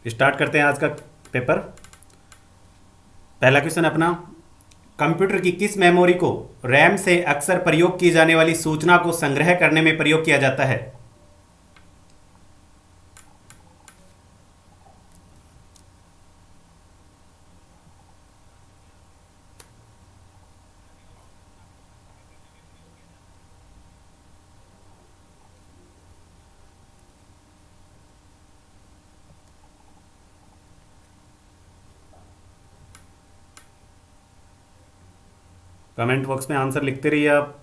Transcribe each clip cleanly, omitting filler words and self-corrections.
Start करते हैं आज का पेपर। पहला क्वेश्चन अपना, कंप्यूटर की किस मेमोरी को रैम से अक्सर प्रयोग की जाने वाली सूचना को संग्रह करने में प्रयोग किया जाता है? कमेंट बॉक्स में आंसर लिखते रहिए आप।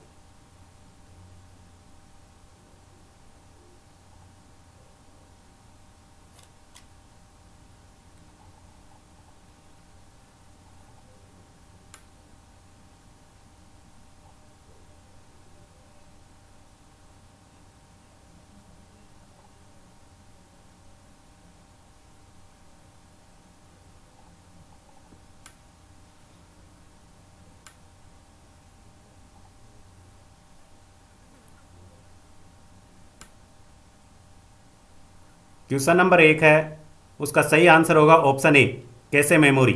क्वेश्चन नंबर 1 है, उसका सही आंसर होगा ऑप्शन ए, कैसे मेमोरी।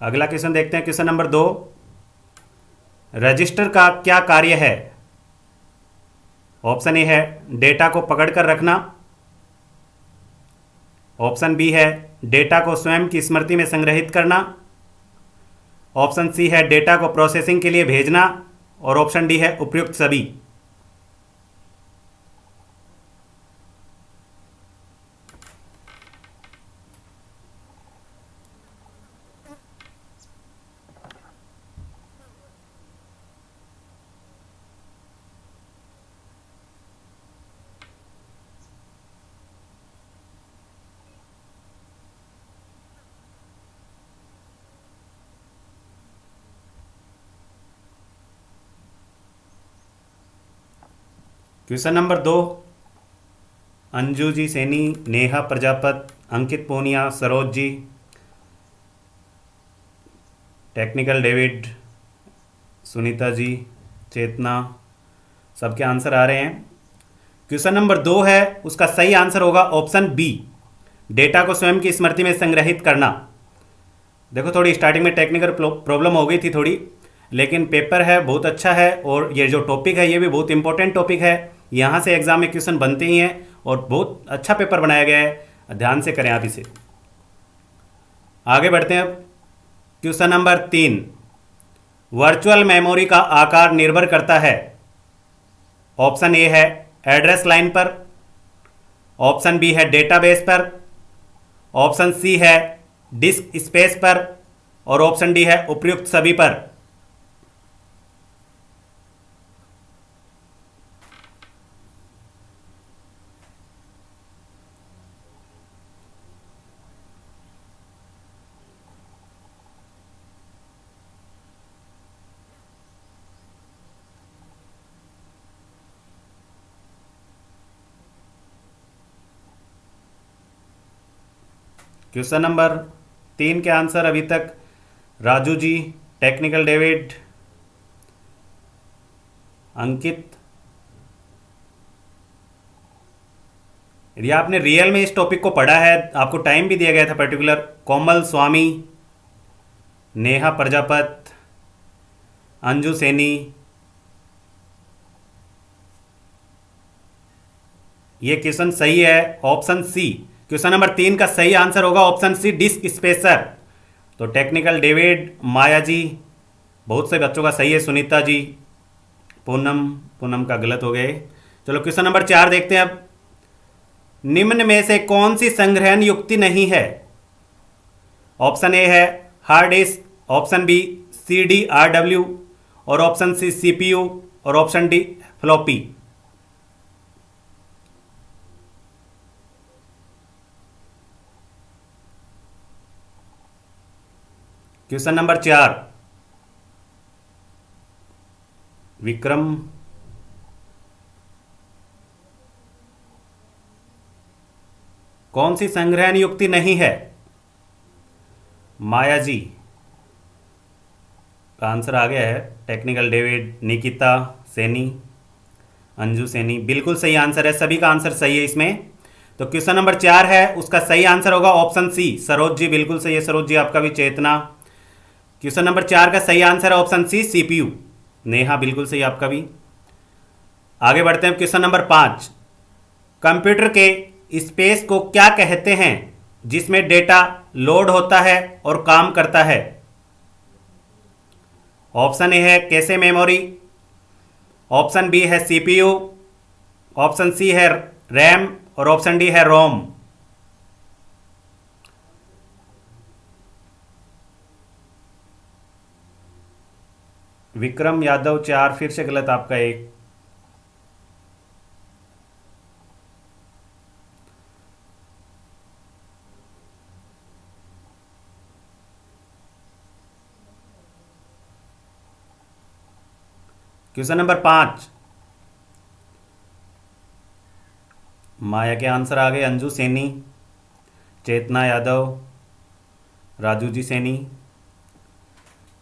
अगला क्वेश्चन देखते हैं, क्वेश्चन नंबर 2, रजिस्टर का क्या कार्य है? ऑप्शन ए है डेटा को पकड़कर रखना, ऑप्शन बी है डेटा को स्वयं की स्मृति में संग्रहित करना, ऑप्शन सी है डेटा को प्रोसेसिंग के लिए भेजना, और ऑप्शन डी है उपयुक्त सभी। क्वेश्चन नंबर 2, अंजू जी सैनी, नेहा प्रजापत, अंकित पूनिया, सरोज जी, टेक्निकल डेविड, सुनीता जी, चेतना, सबके आंसर आ रहे हैं। क्वेश्चन नंबर 2 है, उसका सही आंसर होगा ऑप्शन बी, डेटा को स्वयं की स्मृति में संग्रहित करना। देखो थोड़ी स्टार्टिंग में टेक्निकल प्रॉब्लम हो गई थी थोड़ी, लेकिन पेपर है बहुत अच्छा है, और ये जो टॉपिक है ये भी बहुत इंपॉर्टेंट टॉपिक है। यहाँ से एग्जाम में क्वेश्चन बनते ही हैं, और बहुत अच्छा पेपर बनाया गया है, ध्यान से करें आप इसे। आगे बढ़ते हैं अब। क्वेश्चन नंबर 3, वर्चुअल मेमोरी का आकार निर्भर करता है। ऑप्शन ए है एड्रेस लाइन पर, ऑप्शन बी है डेटाबेस पर, ऑप्शन सी है डिस्क स्पेस पर, और ऑप्शन डी है उपयुक्त सभी पर। क्वेश्चन नंबर 3 के आंसर अभी तक राजू जी, टेक्निकल डेविड, अंकित। यदि आपने रियल में इस टॉपिक को पढ़ा है, आपको टाइम भी दिया गया था पर्टिकुलर, कोमल स्वामी, नेहा प्रजापत, अंजू सैनी, ये क्वेश्चन सही है ऑप्शन सी। क्वेश्चन नंबर 3 का सही आंसर होगा ऑप्शन सी, डिस्क स्पेसर। तो टेक्निकल डेविड, माया जी, बहुत से बच्चों का सही है, सुनीता जी, पूनम, पूनम का गलत हो गए। चलो क्वेश्चन नंबर 4 देखते हैं अब। निम्न में से कौन सी संग्रहण युक्ति नहीं है? ऑप्शन ए है hard disk, option B C D R W, और ऑप्शन सी सीपीयू, और option D floppy. Question number 4, Vikram, कौन सी संग्रहण युक्ति नहीं है? माया जी का आंसर आ गया है, टेक्निकल डेविड, निकिता, सैनी, अंजू सैनी बिल्कुल सही आंसर है, सभी का आंसर सही है इसमें। तो क्वेश्चन नंबर 4 है, उसका सही आंसर होगा ऑप्शन सी, सरोज जी बिल्कुल सही है, सरोज जी आपका भी। चेतना, क्वेश्चन नंबर 4 का सही आंसर है ऑप्शन सी, सीपीयू। नेहा बिल्कुल सही आपका भी। आगे बढ़ते हैं क्वेश्चन नंबर 5, कंप्यूटर के स्पेस को क्या कहते हैं जिसमें डेटा लोड होता है और काम करता है? ऑप्शन ए है कैशे मेमोरी, ऑप्शन बी है सीपीयू, ऑप्शन सी है रैम और ऑप्शन डी है रोम। विक्रम यादव 4, फिर से गलत आपका एक। क्वेश्चन नंबर 5, माया के आंसर आ गए, अंजू सैनी, चेतना यादव, राजू जी सैनी,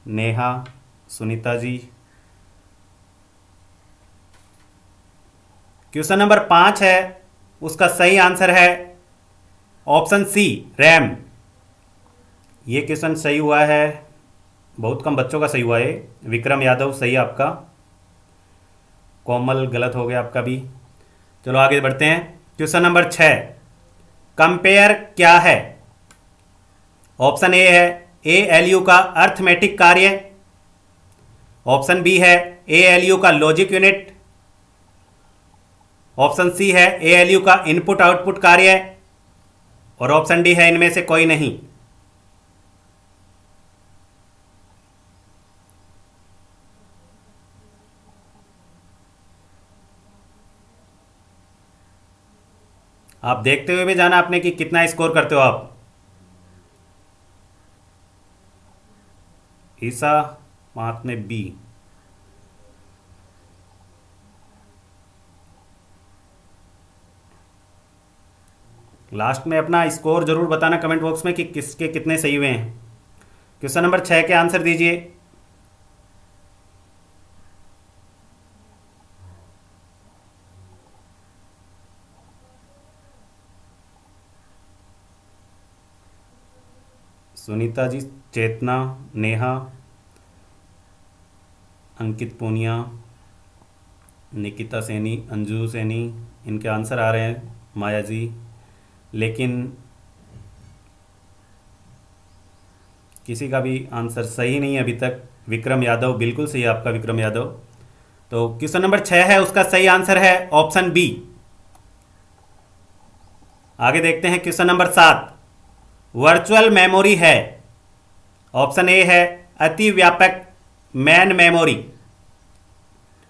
नेहा, सुनीता जी। क्वेश्चन नंबर 5 है, उसका सही आंसर है ऑप्शन सी, रैम। ये क्वेश्चन सही हुआ है, बहुत कम बच्चों का सही हुआ है। विक्रम यादव सही आपका, कोमल गलत हो गया आपका भी। चलो आगे बढ़ते हैं। क्वेश्चन नंबर 6, कंपेयर क्या है? ऑप्शन ए है ए एल यू का अर्थमेटिक कार्य, ऑप्शन बी है ए एल यू का लॉजिक यूनिट, ऑप्शन सी है ए एल यू का इनपुट आउटपुट कार्य और ऑप्शन डी है इनमें से कोई नहीं। आप देखते हुए भी जाना आपने कि कितना स्कोर करते हो आप। ईसा महात्मे बी। लास्ट में अपना स्कोर जरूर बताना कमेंट बॉक्स में कि किसके कितने सही हुए हैं। क्वेश्चन नंबर 6 के आंसर दीजिए। सुनीता जी, चेतना, नेहा, अंकित पूनिया, निकिता सैनी, अंजू सैनी, इनके आंसर आ रहे हैं, माया जी, लेकिन किसी का भी आंसर सही नहीं है अभी तक। विक्रम यादव बिल्कुल सही है आपका, विक्रम यादव। तो क्वेश्चन नंबर 6 है, उसका सही आंसर है ऑप्शन बी। आगे देखते हैं क्वेश्चन नंबर 7, वर्चुअल मेमोरी है, ऑप्शन ए है अति व्यापक मैन मेमोरी,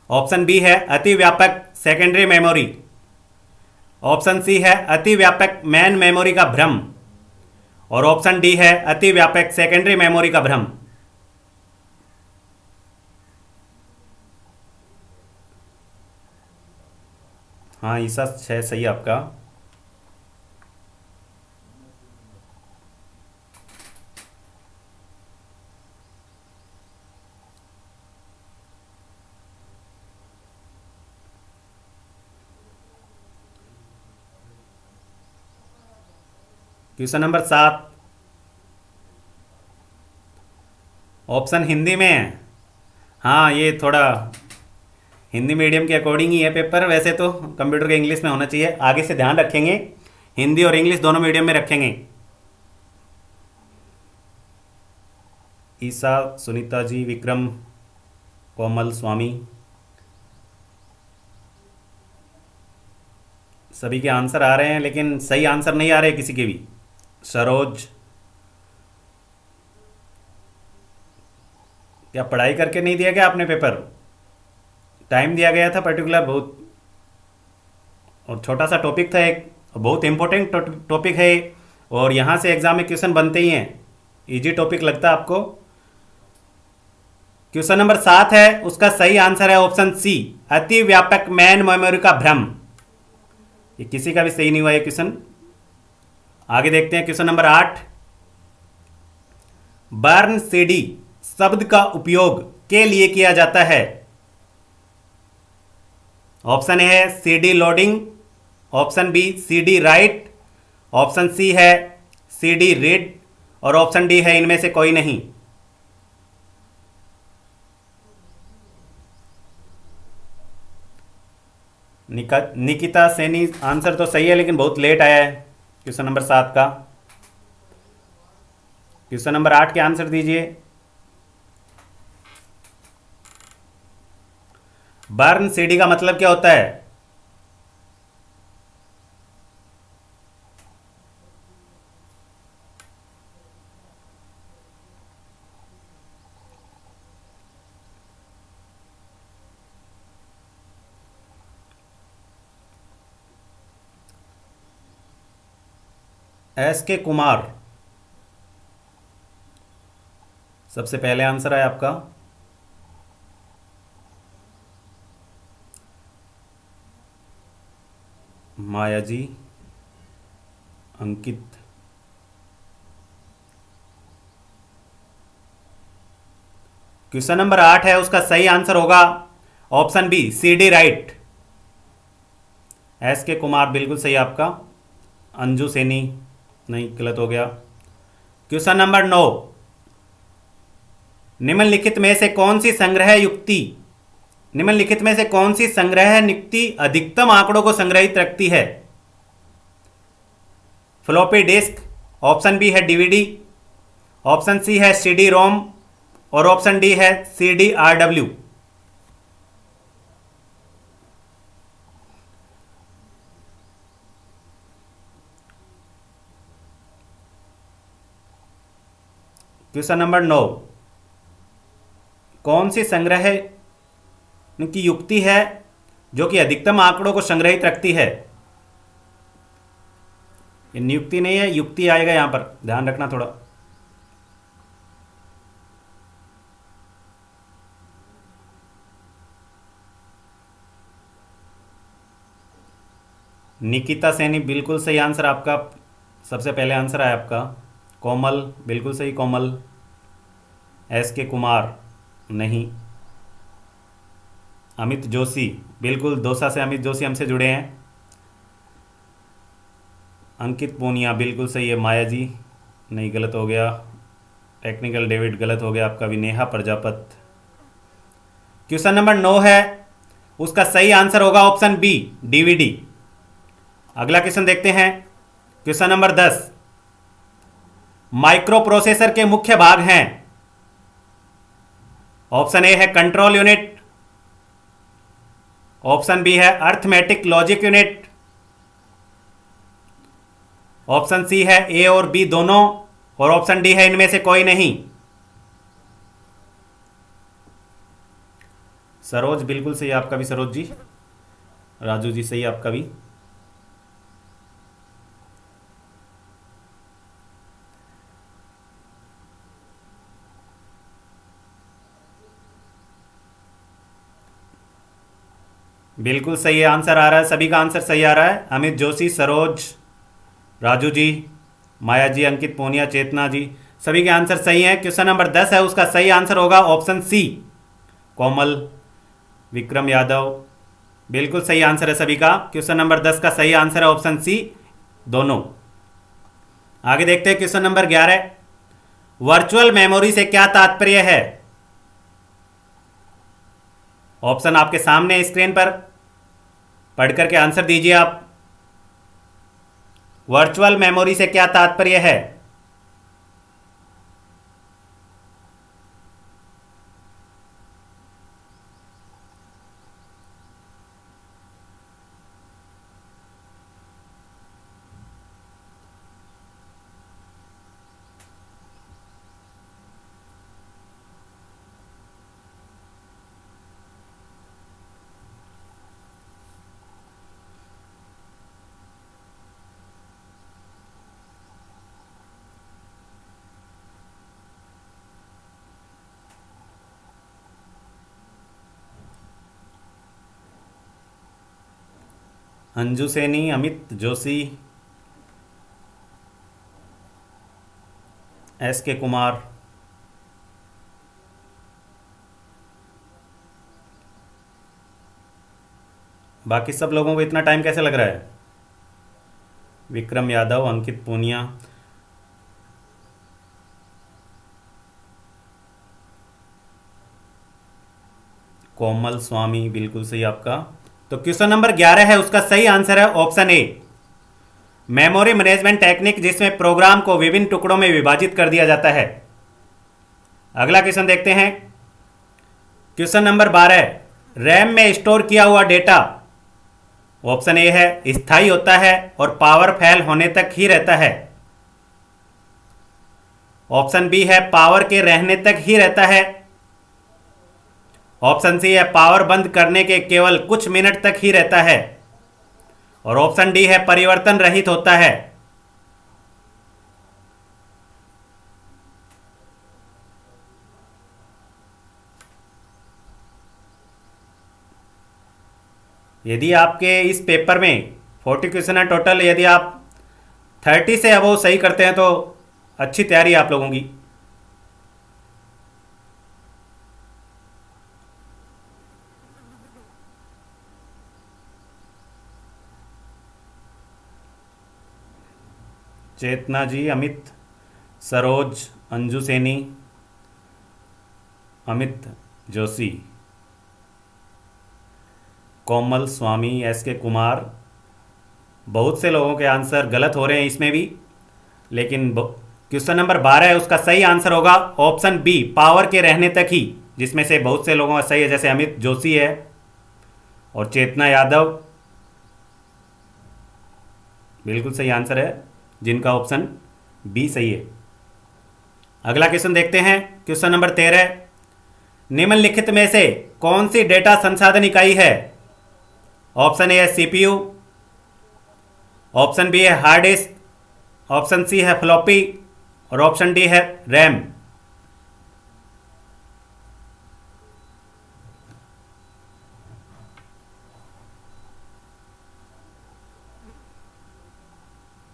ऑप्शन बी है अति व्यापक सेकेंडरी मेमोरी, ऑप्शन सी है अति व्यापक मैन मेमोरी का भ्रम और ऑप्शन डी है अति व्यापक सेकेंडरी मेमोरी का भ्रम। हाँ ईसा 6 सही आपका। क्वेश्चन नंबर 7, ऑप्शन हिंदी में है। हाँ ये थोड़ा हिंदी मीडियम के अकॉर्डिंग ही है पेपर, वैसे तो कंप्यूटर के इंग्लिश में होना चाहिए, आगे से ध्यान रखेंगे, हिंदी और इंग्लिश दोनों मीडियम में रखेंगे। ईसा, सुनीता जी, विक्रम, कोमल, स्वामी, सभी के आंसर आ रहे हैं लेकिन सही आंसर नहीं आ रहे किसी के भी। सरोज, क्या पढ़ाई करके नहीं दिया गया आपने पेपर? टाइम दिया गया था पर्टिकुलर बहुत, और छोटा सा टॉपिक था एक, बहुत इंपॉर्टेंट टॉपिक है और यहाँ से एग्जाम में क्वेश्चन बनते ही हैं, इजी टॉपिक लगता है आपको। क्वेश्चन नंबर 7 है, उसका सही आंसर है ऑप्शन सी, अति व्यापक मैन मेमोरी का भ्रम। ये किसी का भी सही नहीं हुआ ये क्वेश्चन। आगे देखते हैं क्वेश्चन नंबर 8, बर्न सीडी शब्द का उपयोग के लिए किया जाता है? ऑप्शन ए है C D loading, option B C D write, option C है सी डी रीड और ऑप्शन डी है इनमें से कोई नहीं। निकिता सैनी, आंसर तो सही है लेकिन बहुत लेट आया है क्वेश्चन नंबर 7 का। क्वेश्चन नंबर 8 के आंसर दीजिए। बर्न सीडी का मतलब क्या होता है? एस के कुमार, सबसे पहले आंसर है आपका। माया जी, अंकित, क्वेश्चन नंबर 8 है, उसका सही आंसर होगा option B C D write. S K Kumar बिल्कुल सही आपका। अंजू सैनी नहीं, गलत हो गया। क्वेश्चन नंबर 9, निम्नलिखित में से कौन सी संग्रह युक्ति, निम्नलिखित में से कौन सी संग्रह युक्ति अधिकतम आंकड़ों को संग्रहित रखती है? फ्लॉपी डिस्क, ऑप्शन बी है डीवीडी, ऑप्शन सी है सीडी रोम और ऑप्शन डी है सीडी आरडब्ल्यू। क्वेश्चन नंबर 9, कौन सी संग्रह की युक्ति है जो कि अधिकतम आंकड़ों को संग्रहित रखती है? ये नियुक्ति नहीं है, युक्ति आएगा यहां पर, ध्यान रखना थोड़ा। निकिता सैनी बिल्कुल सही आंसर आपका, सबसे पहले आंसर है आपका। कोमल बिल्कुल सही, कोमल। एस के कुमार नहीं। अमित जोशी बिल्कुल, दौसा से अमित जोशी हमसे जुड़े हैं। अंकित पूनिया बिल्कुल सही है। माया जी नहीं, गलत हो गया। टेक्निकल डेविड गलत हो गया आपका भी। नेहा प्रजापत। क्वेश्चन नंबर 9 है, उसका सही आंसर होगा ऑप्शन बी डीवीडी। अगला क्वेश्चन देखते हैं। क्वेश्चन नंबर 10, माइक्रो प्रोसेसर के मुख्य भाग हैं। ऑप्शन ए है कंट्रोल यूनिट, ऑप्शन बी है arithmetic logic unit, option C है ए और बी दोनों और ऑप्शन डी है इनमें से कोई नहीं। सरोज बिल्कुल सही आपका भी, सरोज जी। राजू जी सही आपका भी। बिल्कुल सही है, आंसर आ रहा है, सभी का आंसर सही आ रहा है। अमित जोशी, सरोज, राजू जी, माया जी, अंकित पूनिया, चेतना जी, सभी के आंसर सही हैं। क्वेश्चन नंबर 10 है, उसका सही आंसर होगा ऑप्शन सी कोमल, विक्रम यादव, बिल्कुल सही आंसर है सभी का। क्वेश्चन नंबर 10 का सही आंसर है ऑप्शन सी दोनों। आगे देखते हैं क्वेश्चन नंबर 11, वर्चुअल मेमोरी से क्या तात्पर्य है? ऑप्शन आपके सामने स्क्रीन पर, पढ़ करके आंसर दीजिए आप। वर्चुअल मेमोरी से क्या तात्पर्य है? अंजू सैनी, अमित जोशी, एस के कुमार, बाकी सब लोगों को इतना टाइम कैसे लग रहा है? विक्रम यादव, अंकित पूनिया, कोमल स्वामी, बिल्कुल सही आपका। तो क्वेश्चन नंबर 11 है, उसका सही आंसर है ऑप्शन ए, मेमोरी मैनेजमेंट टेक्निक, जिसमें प्रोग्राम को विभिन्न टुकड़ों में विभाजित कर दिया जाता है। अगला क्वेश्चन देखते हैं। क्वेश्चन नंबर 12, रैम में स्टोर किया हुआ डेटा, ऑप्शन ए है स्थायी होता है और पावर फेल होने तक ही रहता है। ऑप्शन बी है पावर के रहने तक ही रहता है। ऑप्शन सी है पावर बंद करने के केवल कुछ मिनट तक ही रहता है। और ऑप्शन डी है परिवर्तन रहित होता है। यदि आपके इस पेपर में 40 क्वेश्चन है टोटल, यदि आप 30 से अबव सही करते हैं तो अच्छी तैयारी आप लोगों की। चेतना जी, अमित, सरोज, अंजू सैनी, अमित जोशी, कोमल स्वामी, एस के कुमार, बहुत से लोगों के आंसर गलत हो रहे हैं इसमें भी, लेकिन क्वेश्चन नंबर 12 है, उसका सही आंसर होगा ऑप्शन बी, पावर के रहने तक ही, जिसमें से बहुत से लोगों का सही है, जैसे अमित जोशी है और चेतना यादव, बिल्कुल सही आंसर है जिनका ऑप्शन बी सही है। अगला क्वेश्चन देखते हैं। क्वेश्चन नंबर 13, निम्नलिखित में से कौन सी डेटा संसाधन इकाई है? ऑप्शन ए है सीपीयू, ऑप्शन बी है हार्ड डिस्क, ऑप्शन सी है फ्लॉपी और ऑप्शन डी है रैम।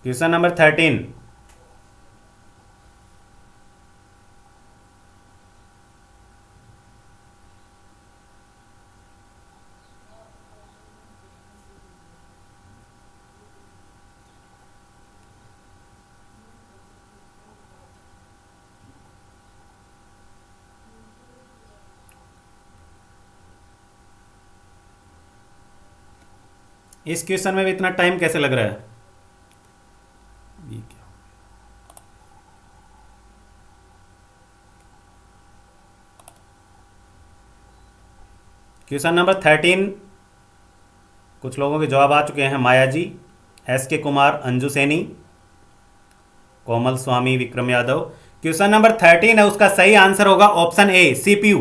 क्वेश्चन नंबर 13, इस क्वेश्चन में भी इतना टाइम कैसे लग रहा है? ये क्या? क्वेश्चन नंबर 13, कुछ लोगों के जवाब आ चुके हैं। माया जी, एस के कुमार, अंजू सैनी, कोमल स्वामी, विक्रम यादव। क्वेश्चन नंबर 13 है, उसका सही आंसर होगा ऑप्शन ए, सीपीयू।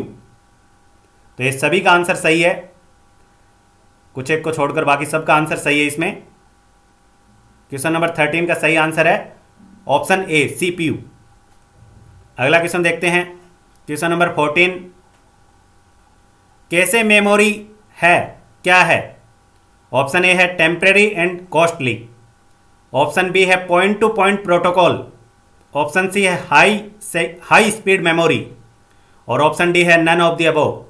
तो ये सभी का आंसर सही है, कुछ एक को छोड़कर बाकी सबका आंसर सही है इसमें। क्वेश्चन नंबर 13 का सही आंसर है ऑप्शन ए, सीपीयू। अगला क्वेश्चन देखते हैं। क्वेश्चन नंबर 14, कैसे मेमोरी है, क्या है? ऑप्शन ए है temporary and costly, option B है point to point protocol, option C है हाई स्पीड मेमोरी और ऑप्शन डी है नन ऑफ द अबव।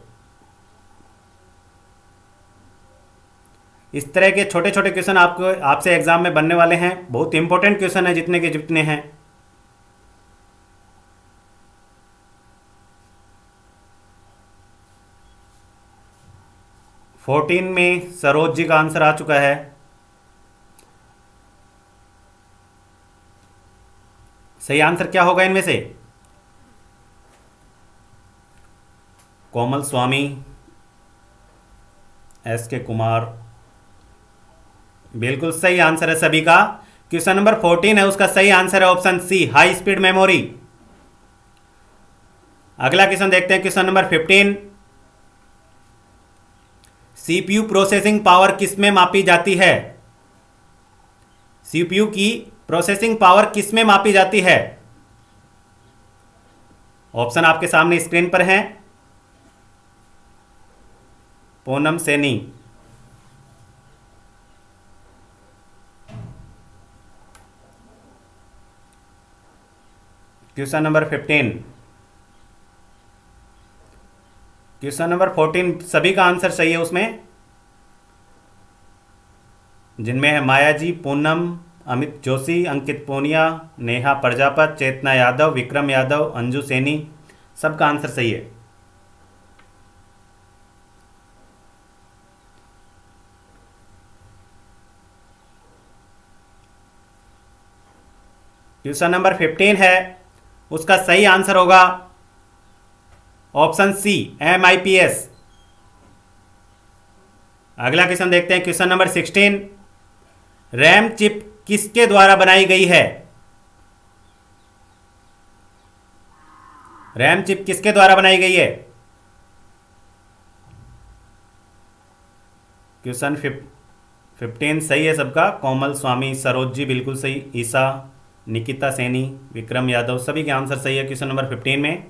इस तरह के छोटे छोटे क्वेश्चन आपको आपसे एग्जाम में बनने वाले हैं, बहुत इंपॉर्टेंट क्वेश्चन है जितने के जितने हैं। फोर्टीन में सरोज जी का आंसर आ चुका है। सही आंसर क्या होगा इनमें से? कोमल स्वामी, एस के कुमार, बिल्कुल सही आंसर है सभी का। क्वेश्चन नंबर 14 है, उसका सही आंसर है option C, high speed memory. अगला क्वेश्चन देखते हैं। Question number 15, CPU processing power किसमें मापी जाती है? सीपीयू की प्रोसेसिंग पावर किसमें मापी जाती है? ऑप्शन आपके सामने स्क्रीन पर हैं। Poonam Saini, question number 15, question number 14 सभी का आंसर सही है उसमें। जिनमें है माया जी, पूनम, अमित जोशी, अंकित पूनिया, नेहा प्रजापत, चेतना यादव, विक्रम यादव, अंजू सैनी। सबका आंसर सही है। क्वेश्चन नंबर 15 है, उसका सही आंसर होगा ऑप्शन सी, MIPS। अगला क्वेश्चन देखते हैं, क्वेश्चन नंबर 16, रैम चिप किसके द्वारा बनाई गई है? रैम चिप किसके द्वारा बनाई गई है? क्वेश्चन 15 सही है सबका। कोमल स्वामी, सरोज जी बिल्कुल सही, ईसा, निकिता सैनी, विक्रम यादव, सभी के आंसर सही है क्वेश्चन नंबर 15 में।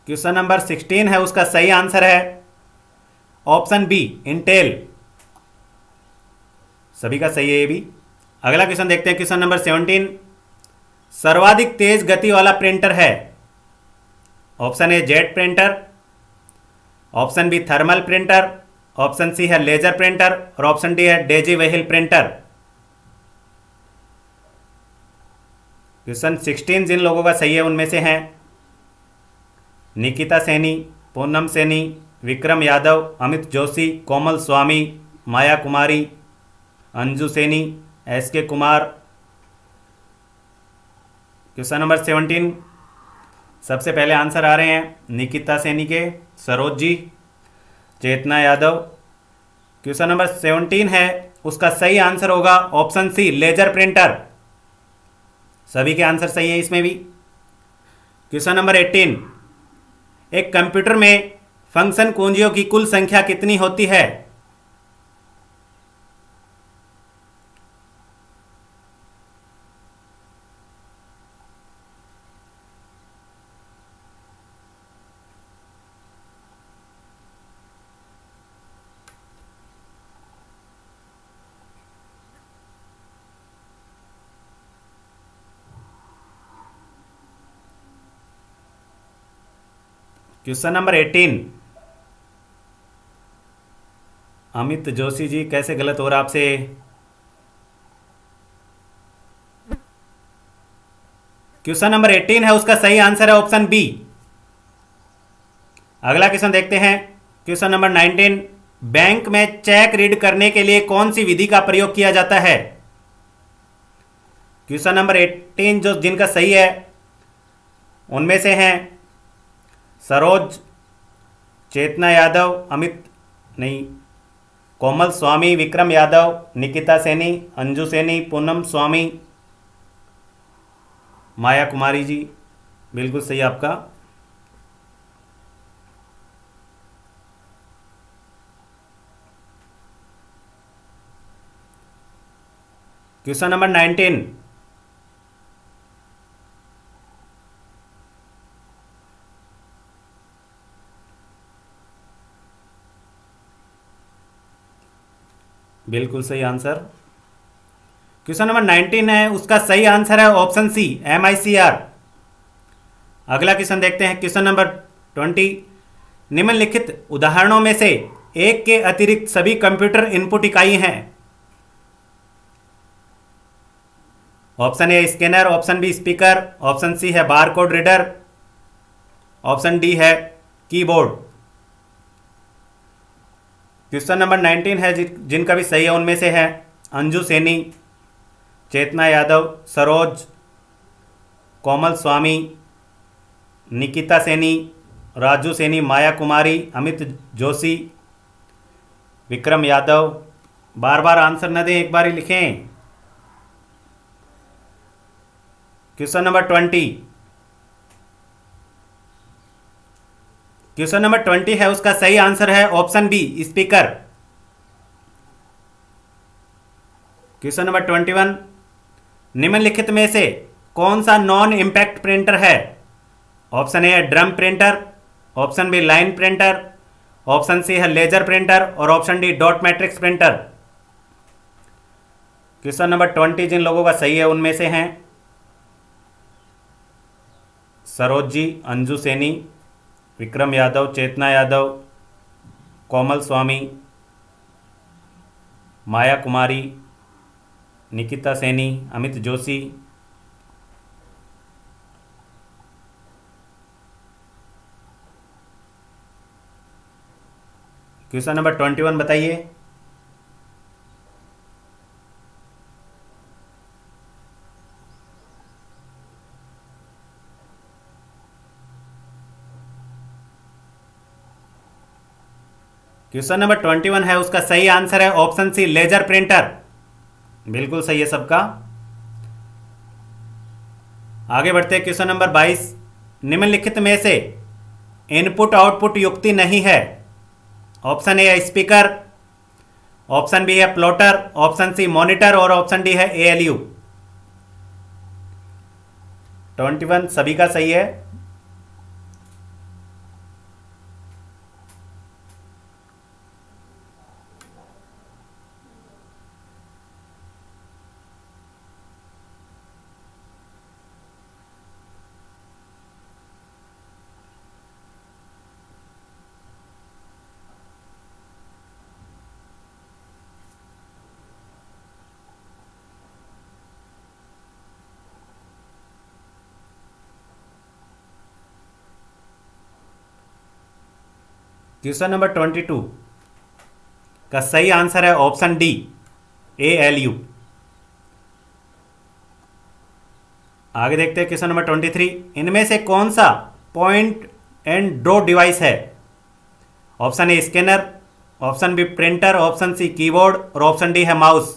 क्वेश्चन नंबर 16 है, उसका सही आंसर है ऑप्शन बी, इंटेल। सभी का सही है ये भी। अगला क्वेश्चन देखते हैं, क्वेश्चन नंबर 17, सर्वाधिक तेज गति वाला प्रिंटर है? Option A jet printer, option B thermal printer, option C है लेजर प्रिंटर और ऑप्शन डी है डेजी वेहिल प्रिंटर। क्वेश्चन 16 जिन लोगों का सही है उनमें से हैं Nikita Saini, Poonam Saini, Vikram Yadav, Amit Joshi, Komal Swami, Maya Kumari, Anju Saini, SK Kumar. Question number 17 सबसे पहले आंसर आ रहे हैं निकिता सैनी के, सरोज जी, चेतना यादव। क्वेश्चन नंबर 17 है, उसका सही आंसर होगा ऑप्शन सी, लेजर प्रिंटर। सभी के आंसर सही है इसमें भी। क्वेश्चन नंबर 18, एक कंप्यूटर में फंक्शन कुंजियों की कुल संख्या कितनी होती है? क्वेश्चन नंबर 18, अमित जोशी जी कैसे गलत हो रहा आपसे? क्वेश्चन नंबर 18 है, उसका सही आंसर है ऑप्शन बी। अगला क्वेश्चन देखते हैं, क्वेश्चन नंबर 19, बैंक में चेक रीड करने के लिए कौन सी विधि का प्रयोग किया जाता है? क्वेश्चन नंबर 18 जो जिनका सही है उनमें से हैं सरोज, चेतना यादव, अमित नहीं, कोमल स्वामी, विक्रम यादव, निकिता सैनी, अंजू सैनी, पूनम स्वामी, माया कुमारी जी। बिल्कुल सही आपका। क्वेश्चन नंबर 19, बिल्कुल सही आंसर। क्वेश्चन नंबर 19 है, उसका सही आंसर है ऑप्शन सी, MICR। अगला क्वेश्चन देखते हैं, क्वेश्चन नंबर 20, निम्नलिखित उदाहरणों में से एक के अतिरिक्त सभी कंप्यूटर इनपुट इकाई हैं? Option A scanner, option B speaker, option C है बारकोड रीडर, ऑप्शन डी है कीबोर्ड। क्वेश्चन नंबर 19 है, जिनका भी सही है उनमें से है अंजू सैनी, चेतना यादव, सरोज, कोमल स्वामी, निकिता सैनी, राजू सैनी, माया कुमारी, अमित जोशी, विक्रम यादव, बार बार आंसर न दें, एक बार ही लिखें। Question number 20। क्वेश्चन नंबर 20 है, उसका सही आंसर है option B, speaker. Question number 21। निम्नलिखित में से कौन सा नॉन इंपैक्ट प्रिंटर है? ऑप्शन ए है drum printer, option B line printer, option C है लेजर प्रिंटर और option D dot matrix printer. Question number 20 जिन लोगों का सही है उनमें से हैं सरोज जी, अंजू सैनी, विक्रम यादव, चेतना यादव, कोमल स्वामी, माया कुमारी, निकिता सैनी, अमित जोशी। क्वेश्चन नंबर 21 बताइए। क्वेश्चन नंबर 21 है, उसका सही आंसर है ऑप्शन सी, लेजर प्रिंटर। बिल्कुल सही है सबका। आगे बढ़ते हैं क्वेश्चन नंबर 22। निम्नलिखित में से इनपुट आउटपुट युक्ति नहीं है? ऑप्शन ए है स्पीकर, ऑप्शन बी है प्लॉटर, ऑप्शन सी मॉनिटर और ऑप्शन डी है एएलयू। 21 सभी का सही है। क्वेश्चन नंबर 22 का सही आंसर है ऑप्शन डी, एएलयू। आगे देखते हैं क्वेश्चन नंबर 23। इनमें से कौन सा पॉइंट एंड ड्रॉ डिवाइस है? Option A scanner, option B printer, option C keyboard और ऑप्शन डी है माउस।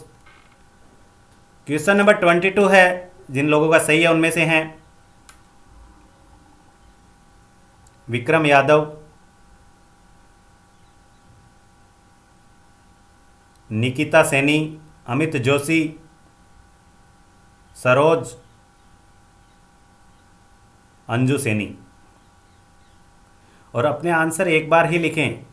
क्वेश्चन नंबर 22 है, जिन लोगों का सही है उनमें से हैं विक्रम यादव, निकिता सैनी, अमित जोशी, सरोज, अंजू सैनी। और अपने आंसर एक बार ही लिखें।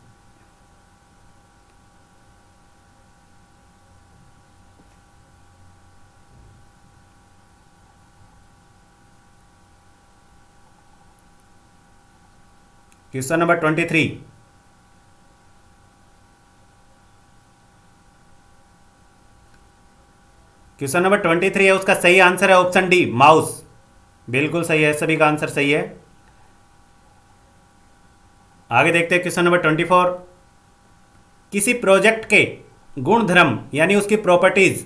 Question number 23। क्वेश्चन नंबर 23 है, उसका सही आंसर है ऑप्शन डी, माउस। बिल्कुल सही है, सभी का आंसर सही है। आगे देखते हैं क्वेश्चन नंबर 24। किसी प्रोजेक्ट के गुणधर्म यानी उसकी प्रॉपर्टीज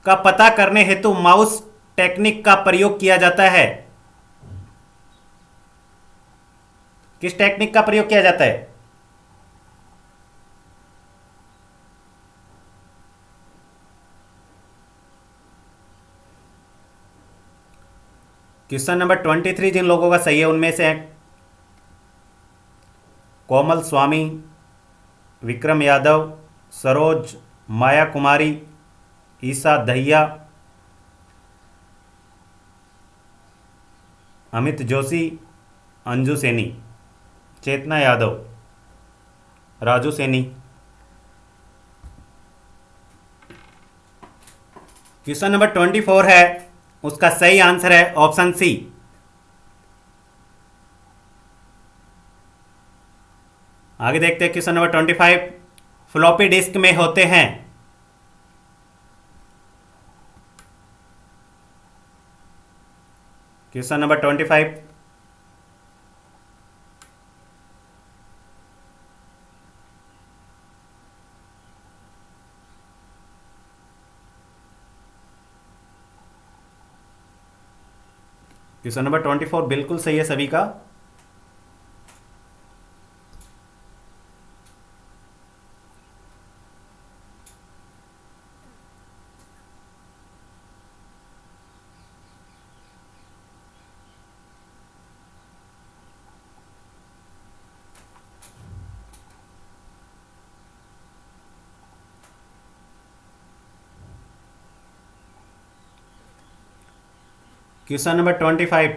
का पता करने हेतु माउस टेक्निक का प्रयोग किया जाता है? किस टेक्निक का प्रयोग किया जाता है? क्वेश्चन नंबर 23 जिन लोगों का सही है उनमें से हैं कोमल स्वामी, विक्रम यादव, सरोज, माया कुमारी, ईसा दहिया, अमित जोशी, अंजू सैनी, चेतना यादव, राजू सैनी। क्वेश्चन नंबर 24 है, उसका सही आंसर है ऑप्शन सी। आगे देखते हैं क्वेश्चन नंबर 25। फ्लॉपी डिस्क में होते हैं? Question number 25। क्वेश्चन नंबर 24 बिल्कुल सही है सभी का। क्वेश्चन नंबर 25,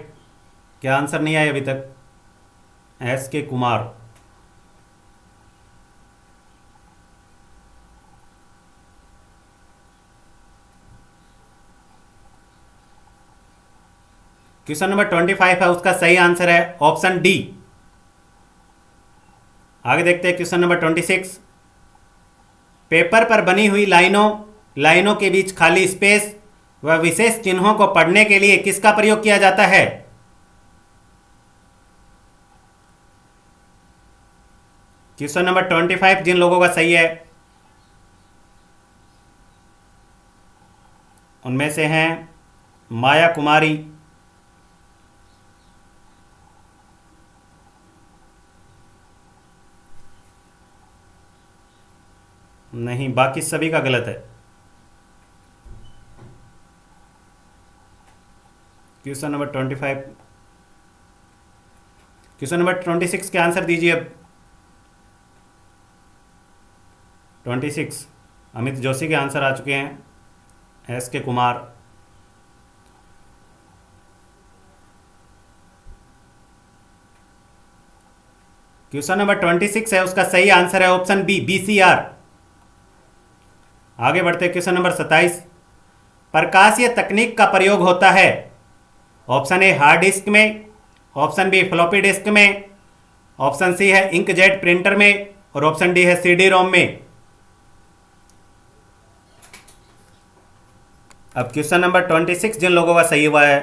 क्या आंसर नहीं आया अभी तक? S K Kumar. Question number 25 है, उसका सही आंसर है ऑप्शन डी। आगे देखते हैं क्वेश्चन नंबर 26। पेपर पर बनी हुई लाइनों के बीच खाली स्पेस व विशेष चिन्हों को पढ़ने के लिए किसका प्रयोग किया जाता है? क्वेश्चन नंबर 25 जिन लोगों का सही है उनमें से हैं माया कुमारी, नहीं, बाकी सभी का गलत है। क्वेश्चन नंबर 25, क्वेश्चन नंबर 26 के आंसर दीजिए अब। 26 अमित जोशी के आंसर आ चुके हैं, S K Kumar. Question number 26 है, उसका सही आंसर है ऑप्शन बी, बीसीआर। आगे बढ़ते हैं क्वेश्चन नंबर 27। प्रकाशीय तकनीक का प्रयोग होता है ऑप्शन ए हार्ड डिस्क में, ऑप्शन बी फ्लॉपी डिस्क में, ऑप्शन सी है इंकजेट प्रिंटर में और ऑप्शन डी है सीडी रोम में। अब क्वेश्चन नंबर 26 जिन लोगों का सही हुआ है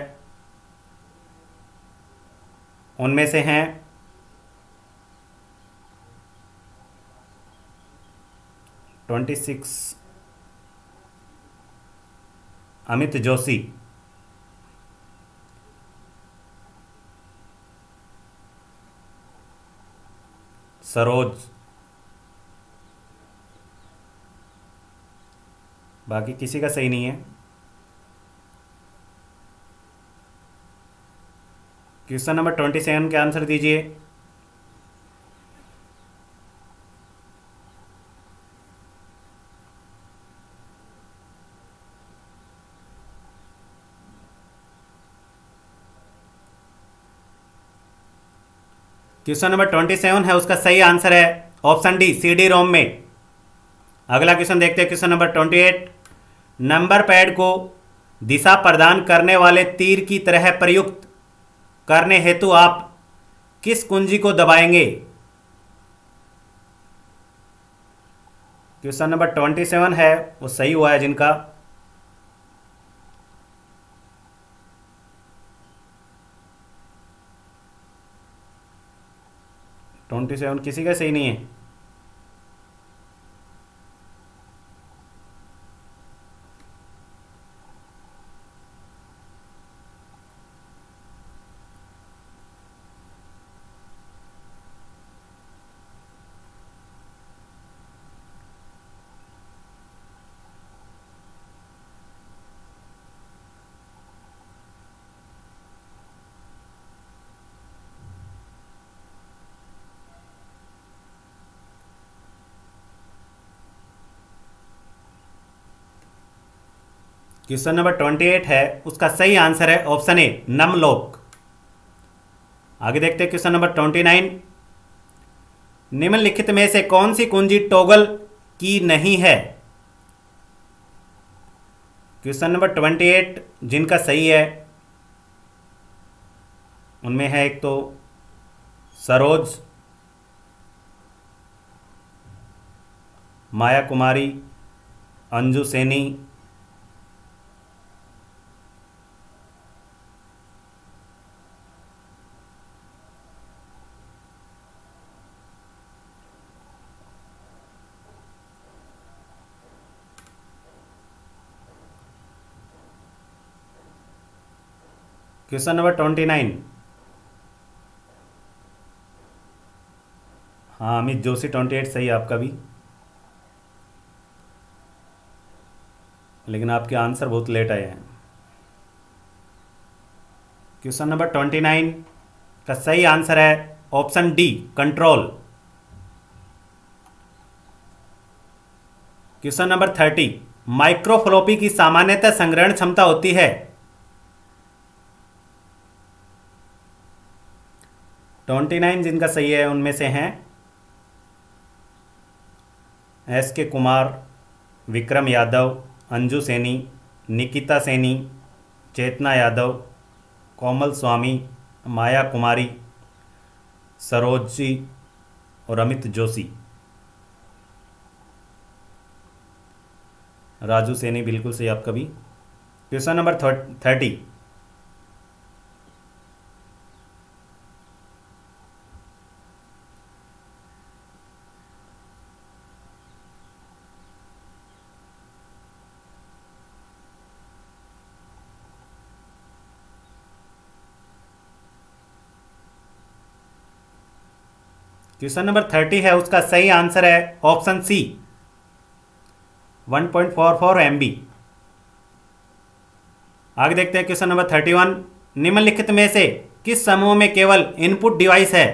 उनमें से हैं अमित जोशी, सरोज, बाकी किसी का सही नहीं है। क्वेश्चन नंबर 27 के आंसर दीजिए। क्वेश्चन नंबर 27 है, उसका सही आंसर है ऑप्शन डी, सीडी रोम में। अगला क्वेश्चन देखते हैं क्वेश्चन नंबर 28। नंबर पैड को दिशा प्रदान करने वाले तीर की तरह प्रयुक्त करने हेतु आप किस कुंजी को दबाएंगे? क्वेश्चन नंबर 27 है, वो सही हुआ है जिनका। ट्वेंटी सेवन किसी का सही नहीं है। क्वेश्चन नंबर 28 है, उसका सही आंसर है ऑप्शन ए, नमलोक। आगे देखते हैं क्वेश्चन नंबर 29। निम्नलिखित में से कौन सी कुंजी टॉगल की नहीं है? क्वेश्चन नंबर 28 जिनका सही है उनमें है एक तो सरोज, माया कुमारी, अंजू सैनी, क्वेश्चन नंबर 29। हाँ अमित जोशी 28 सही है आपका भी, लेकिन आपके आंसर बहुत लेट आए हैं। क्वेश्चन नंबर 29 का सही आंसर है option D, control. Question number 30। माइक्रोफ्लोपी की सामान्यतः संग्रहण क्षमता होती है 29 जिनका सही है उनमें से हैं SK कुमार, विक्रम यादव, अंजू सैनी, निकिता सैनी, चेतना यादव, कोमल स्वामी, माया कुमारी, सरोज जी और अमित जोशी। राजू सैनी बिल्कुल सही आपका भी। Question number 30। क्वेश्चन नंबर 30 है, उसका सही आंसर है ऑप्शन सी 1.44 MB। आगे देखते हैं क्वेश्चन नंबर 31। निम्नलिखित में से किस समूह में केवल इनपुट डिवाइस है?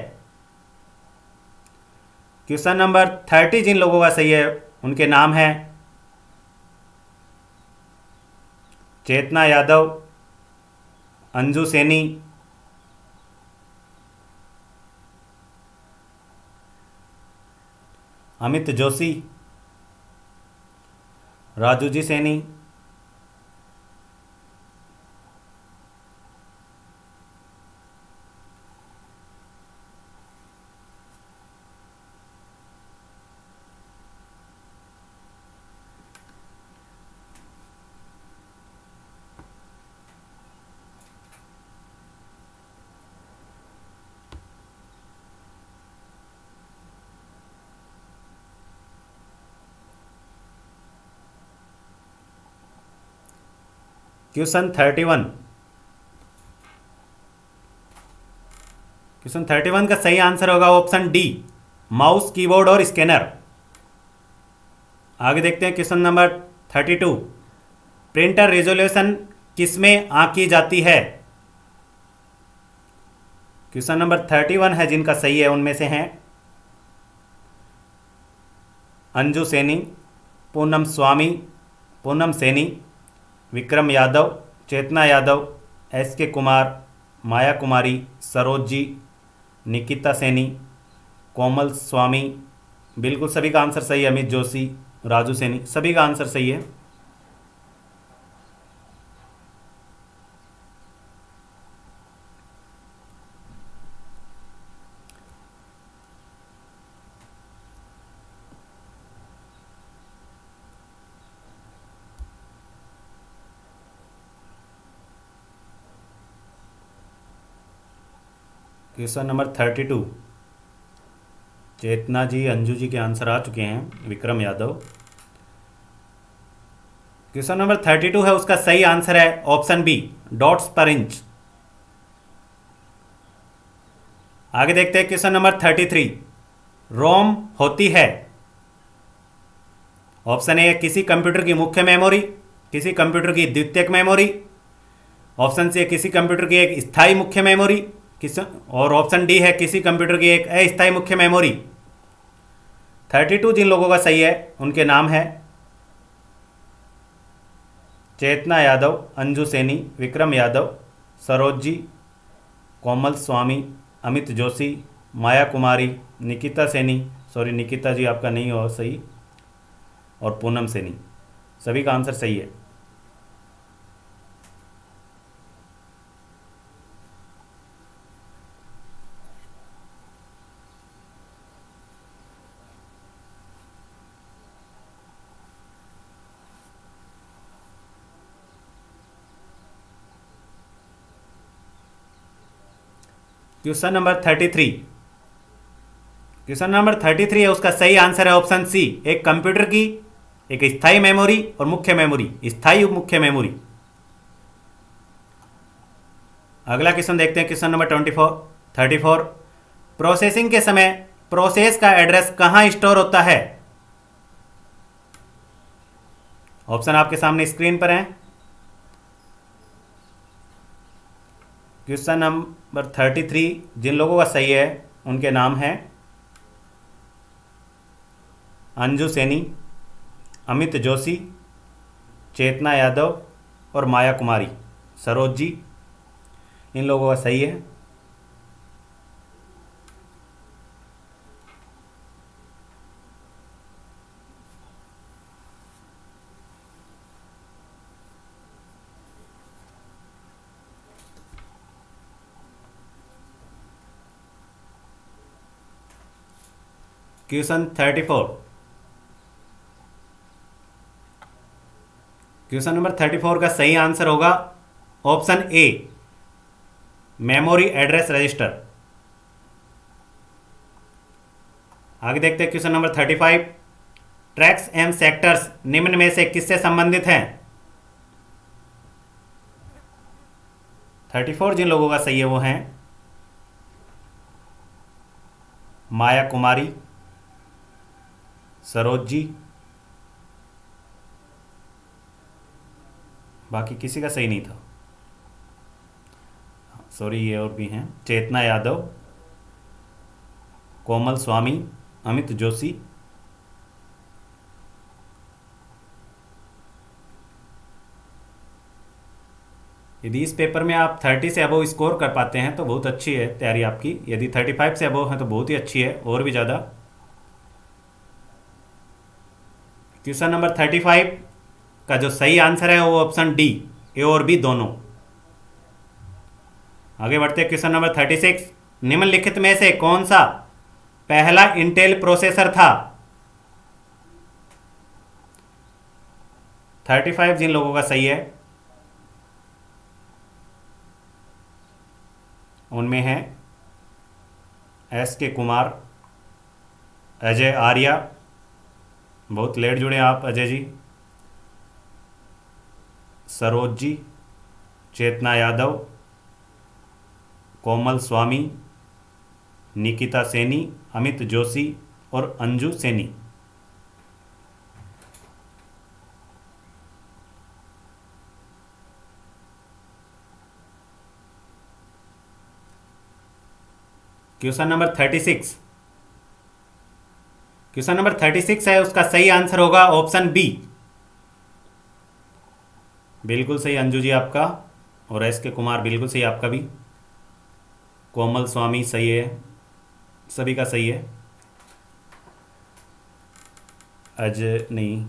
क्वेश्चन नंबर 30 जिन लोगों का सही है उनके नाम हैं चेतना यादव, अंजू सैनी, अमित जोशी, राजू जी सैनी, क्वेश्चन 31। क्वेश्चन 31 का सही आंसर होगा ऑप्शन डी, माउस, कीबोर्ड और स्कैनर। आगे देखते हैं क्वेश्चन नंबर 32। प्रिंटर रेजोल्यूशन किसमें आंकी जाती है? क्वेश्चन नंबर 31 है, जिनका सही है उनमें से हैं अंजू सैनी, पूनम सैनी, विक्रम यादव, चेतना यादव, SK कुमार, माया कुमारी, सरोज जी, निकिता सैनी, कोमल स्वामी। बिल्कुल सभी का आंसर सही है। अमित जोशी, राजू सैनी, सभी का आंसर सही है। Question number 32। चेतना जी, अंजू जी के आंसर आ चुके हैं, विक्रम यादव। क्वेश्चन नंबर 32 है, उसका सही आंसर है ऑप्शन बी, डॉट्स पर इंच। आगे देखते हैं क्वेश्चन नंबर 33। रोम होती है? ऑप्शन ए किसी कंप्यूटर की मुख्य मेमोरी, किसी कंप्यूटर की द्वितीयक मेमोरी, ऑप्शन सी किसी कंप्यूटर की एक स्थायी मुख्य मेमोरी, और ऑप्शन डी है किसी कंप्यूटर की एक अस्थायी मुख्य मेमोरी। 32 जिन लोगों का सही है उनके नाम है चेतना यादव, अंजू सैनी, विक्रम यादव, सरोज जी, कोमल स्वामी, अमित जोशी, माया कुमारी, निकिता सैनी, सॉरी निकिता जी आपका नहीं हो सही, और पूनम सैनी। सभी का आंसर सही है। Question number 33। क्वेश्चन नंबर 33 है, उसका सही आंसर है ऑप्शन सी, एक कंप्यूटर की एक स्थायी मेमोरी और मुख्य मेमोरी, स्थायी मुख्य मेमोरी। अगला क्वेश्चन देखते हैं, क्वेश्चन नंबर 34। प्रोसेसिंग के समय प्रोसेस का एड्रेस कहां स्टोर होता है? ऑप्शन आपके सामने स्क्रीन पर है। क्वेश्चन नंबर 33 जिन लोगों का सही है उनके नाम हैं अंजू सैनी, अमित जोशी, चेतना यादव और माया कुमारी, सरोज जी। इन लोगों का सही है। क्वेश्चन 34। क्वेश्चन नंबर 34 का सही आंसर होगा option A, memory address register. आगे देखते हैं question number 35। Tracks and sectors निम्न में से किससे संबंधित हैं? 34 जिन लोगों का सही है वो हैं माया कुमारी, सरोज जी, बाकी किसी का सही नहीं था, सॉरी ये और भी हैं, चेतना यादव, कोमल स्वामी, अमित जोशी। यदि इस पेपर में आप 30 से अबव स्कोर कर पाते हैं तो बहुत अच्छी है तैयारी आपकी। यदि 35 से अबव है तो बहुत ही अच्छी है, और भी ज़्यादा। क्वेश्चन नंबर 35 का जो सही आंसर है वो ऑप्शन डी, ए और बी दोनों। आगे बढ़ते हैं क्वेश्चन नंबर 36। निम्नलिखित में से कौन सा पहला इंटेल प्रोसेसर था? 35 जिन लोगों का सही है उनमें हैं एस के कुमार, अजय आर्या, बहुत लेट जुड़े आप अजय जी, सरोज जी, चेतना यादव, कोमल स्वामी, निकिता सैनी, अमित जोशी और Anju Saini. Question number 36। Question number 36 है, उसका सही आंसर होगा ऑप्शन बी। बिल्कुल सही अंजू जी आपका, और एस के कुमार बिल्कुल सही आपका भी, कोमल स्वामी सही है, सभी का सही है। अजय नहीं,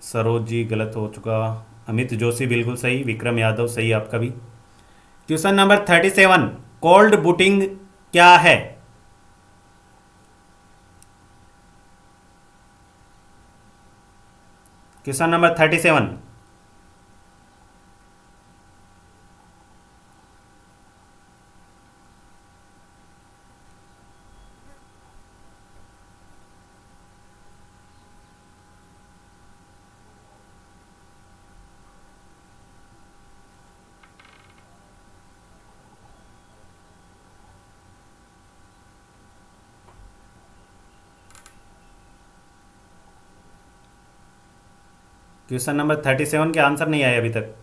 सरोज जी गलत हो चुका, अमित जोशी बिल्कुल सही, विक्रम यादव सही आपका भी। Question number 37। कोल्ड बूटिंग क्या है? Question number 37। क्वेश्चन नंबर 37 के आंसर नहीं आए अभी तक।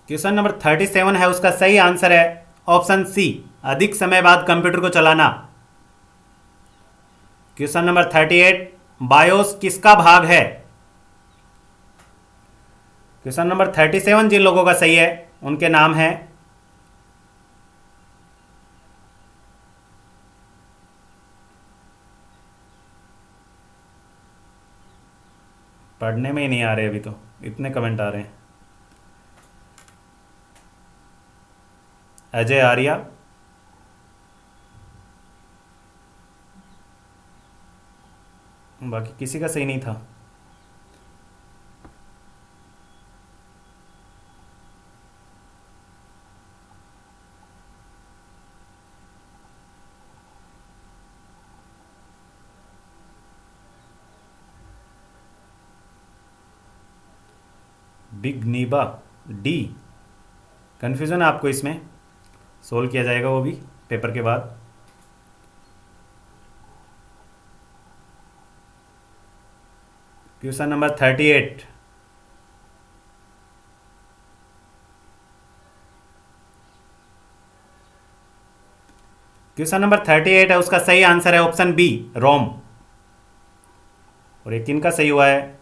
क्वेश्चन नंबर 37 है, उसका सही आंसर है ऑप्शन सी, अधिक समय बाद कंप्यूटर को चलाना। Question number 38। बायोस किसका भाग है? क्वेश्चन नंबर 37 जिन लोगों का सही है उनके नाम हैं पढ़ने में ही नहीं आ रहे, अभी तो इतने कमेंट आ रहे हैं। अजय आर्या, बाकी किसी का सही नहीं था। बिग नीबा डी, कन्फ्यूज़न है आपको, इसमें सोल्व किया जाएगा वो भी पेपर के बाद। Question number 38। क्वेश्चन नंबर 38 है, उसका सही आंसर है ऑप्शन बी, रोम। और ये किन का सही हुआ है?